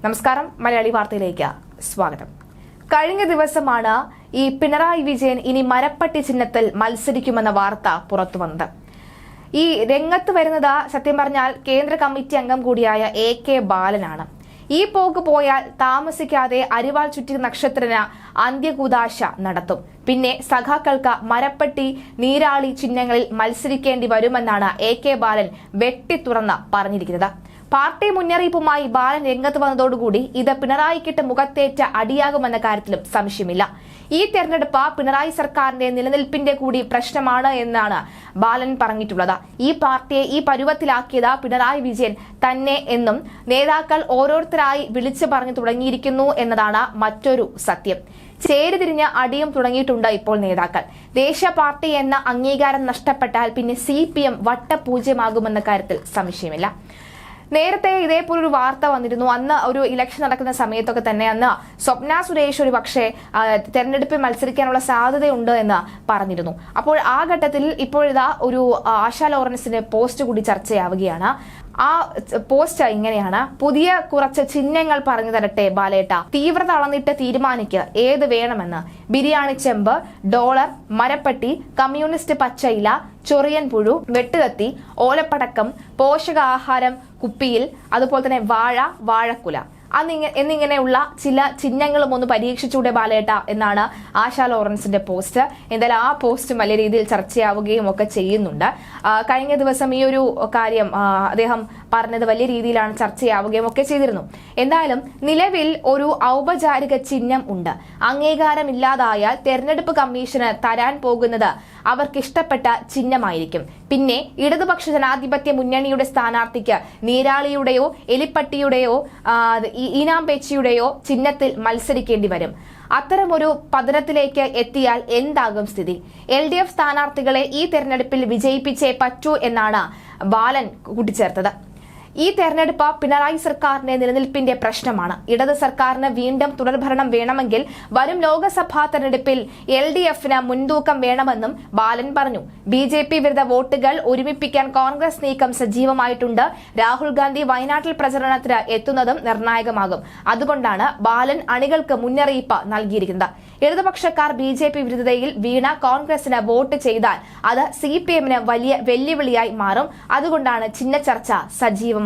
നമസ്കാരം, മലയാളി വാർത്തയിലേക്ക് സ്വാഗതം. കഴിഞ്ഞ ദിവസമാണ് ഈ പിണറായി വിജയൻ ഇനി മരപ്പട്ടി ചിഹ്നത്തിൽ മത്സരിക്കുമെന്ന വാർത്ത പുറത്തുവന്നത്. ഈ രംഗത്ത് വരുന്നത് സത്യം പറഞ്ഞാൽ കേന്ദ്ര കമ്മിറ്റി അംഗം കൂടിയായ AK ബാലനാണ്. ഈ പോക്ക് പോയാൽ താമസിക്കാതെ അരിവാൾ ചുറ്റി നക്ഷത്രത്തിന് അന്ത്യകൂദാശ നടത്തും. പിന്നെ സഖാക്കൾക്ക് മരപ്പട്ടി, നീരാളി ചിഹ്നങ്ങളിൽ മത്സരിക്കേണ്ടി വരുമെന്നാണ് AK ബാലൻ വെട്ടിത്തുറന്ന് പറഞ്ഞിരിക്കുന്നത്. പാർട്ടി മുന്നറിയിപ്പുമായി ബാലൻ രംഗത്ത് വന്നതോടുകൂടി ഇത് പിണറായിക്കിട്ട് മുഖത്തേറ്റ അടിയാകുമെന്ന കാര്യത്തിലും സംശയമില്ല. ഈ തെരഞ്ഞെടുപ്പ് പിണറായി സർക്കാരിന്റെ നിലനിൽപ്പിന്റെ കൂടി പ്രശ്നമാണ് എന്നാണ് ബാലൻ പറഞ്ഞിട്ടുള്ളത്. ഈ പാർട്ടിയെ ഈ പരുവത്തിലാക്കിയത് പിണറായി വിജയൻ തന്നെ എന്നും നേതാക്കൾ ഓരോരുത്തരായി വിളിച്ചു പറഞ്ഞു തുടങ്ങിയിരിക്കുന്നു എന്നതാണ് മറ്റൊരു സത്യം. ചേരിതിരിഞ്ഞ് അടിയും തുടങ്ങിയിട്ടുണ്ട് ഇപ്പോൾ നേതാക്കൾ. ദേശീയ പാർട്ടി എന്ന അംഗീകാരം നഷ്ടപ്പെട്ടാൽ പിന്നെ CPM വട്ടപൂജ്യമാകുമെന്ന കാര്യത്തിൽ സംശയമില്ല. നേരത്തെ ഇതേപോലൊരു വാർത്ത വന്നിരുന്നു. അന്ന് ഒരു ഇലക്ഷൻ നടക്കുന്ന സമയത്തൊക്കെ തന്നെ അന്ന് സ്വപ്ന സുരേഷ് ഒരു പക്ഷേ തെരഞ്ഞെടുപ്പിൽ മത്സരിക്കാനുള്ള സാധ്യതയുണ്ട് എന്ന് പറഞ്ഞിരുന്നു. അപ്പോൾ ആ ഘട്ടത്തിൽ ഇപ്പോഴിതാ ഒരു ആശാ ലോറൻസിന്റെ പോസ്റ്റ് കൂടി ചർച്ചയാവുകയാണ്. ആ പോസ്റ്റ് ഇങ്ങനെയാണ്: പുതിയ കുറച്ച് ചിഹ്നങ്ങൾ പറഞ്ഞു തരട്ടെ ബാലേട്ട, തീവ്രത അളന്നിട്ട് തീരുമാനിക്ക് ഏത് വേണമെന്ന്. ബിരിയാണി ചെമ്പ്, ഡോളർ, മരപ്പട്ടി, കമ്മ്യൂണിസ്റ്റ് പച്ചയില, ചൊറിയൻ പുഴു, വെട്ടുകത്തി, ഓലപ്പടക്കം, പോഷകാഹാരം കുപ്പിയിൽ, അതുപോലെ തന്നെ വാഴ, വാഴക്കുല എന്നിങ്ങനെയുള്ള ചില ചിഹ്നങ്ങളും ഒന്ന് പരീക്ഷിച്ചൂടെ ബാലേട്ട എന്നാണ് ആശാ ലോറൻസിന്റെ പോസ്റ്റ്. എന്തായാലും ആ പോസ്റ്റ് വലിയ രീതിയിൽ ചർച്ചയാവുകയും ഒക്കെ ചെയ്യുന്നുണ്ട്. കഴിഞ്ഞ ദിവസം ഈ ഒരു കാര്യം അദ്ദേഹം പറഞ്ഞത് വലിയ രീതിയിലാണ് ചർച്ചയാവുകയും ഒക്കെ ചെയ്തിരുന്നു. എന്തായാലും നിലവിൽ ഒരു ഔപചാരിക ചിഹ്നം ഉണ്ട്. അംഗീകാരമില്ലാതായാൽ തെരഞ്ഞെടുപ്പ് കമ്മീഷന് തരാൻ പോകുന്നത് അവർക്കിഷ്ടപ്പെട്ട ചിഹ്നമായിരിക്കും. പിന്നെ ഇടതുപക്ഷ ജനാധിപത്യ മുന്നണിയുടെ സ്ഥാനാർത്ഥിക്ക് നീരാളിയുടെയോ എലിപ്പട്ടിയുടെയോ ഈനാമ്പേച്ചിയുടെയോ ചിഹ്നത്തിൽ മത്സരിക്കേണ്ടി വരും. അത്തരമൊരു പതനത്തിലേക്ക് എത്തിയാൽ എന്താകും സ്ഥിതി? LDF സ്ഥാനാർത്ഥികളെ ഈ തെരഞ്ഞെടുപ്പിൽ വിജയിപ്പിച്ചേ പറ്റൂ എന്നാണ് ബാലൻ കൂട്ടിച്ചേർത്തത്. ഈ തെരഞ്ഞെടുപ്പ് പിണറായി സർക്കാരിന്റെ നിലനിൽപ്പിന്റെ പ്രശ്നമാണ്. ഇടത് സർക്കാരിന് വീണ്ടും തുടർഭരണം വേണമെങ്കിൽ വരും ലോക്സഭാ തെരഞ്ഞെടുപ്പിൽ LDFന് മുൻതൂക്കം വേണമെന്നും ബാലൻ പറഞ്ഞു. BJP വിരുദ്ധ വോട്ടുകൾ ഒരുമിപ്പിക്കാൻ കോൺഗ്രസ് നീക്കം സജീവമായിട്ടുണ്ട്. രാഹുൽ ഗാന്ധി വയനാട്ടിൽ പ്രചരണത്തിന് എത്തുന്നതും നിർണായകമാകും. അതുകൊണ്ടാണ് ബാലൻ അണികൾക്ക് മുന്നറിയിപ്പ് നൽകിയിരിക്കുന്നത്. ഇടതുപക്ഷക്കാർ BJP വിരുദ്ധതയിൽ വീണ കോൺഗ്രസിന് വോട്ട് ചെയ്താൽ അത് CPMന് വലിയ വെല്ലുവിളിയായി മാറും. അതുകൊണ്ടാണ് ചിഹ്ന ചർച്ച സജീവമാകുന്നത്.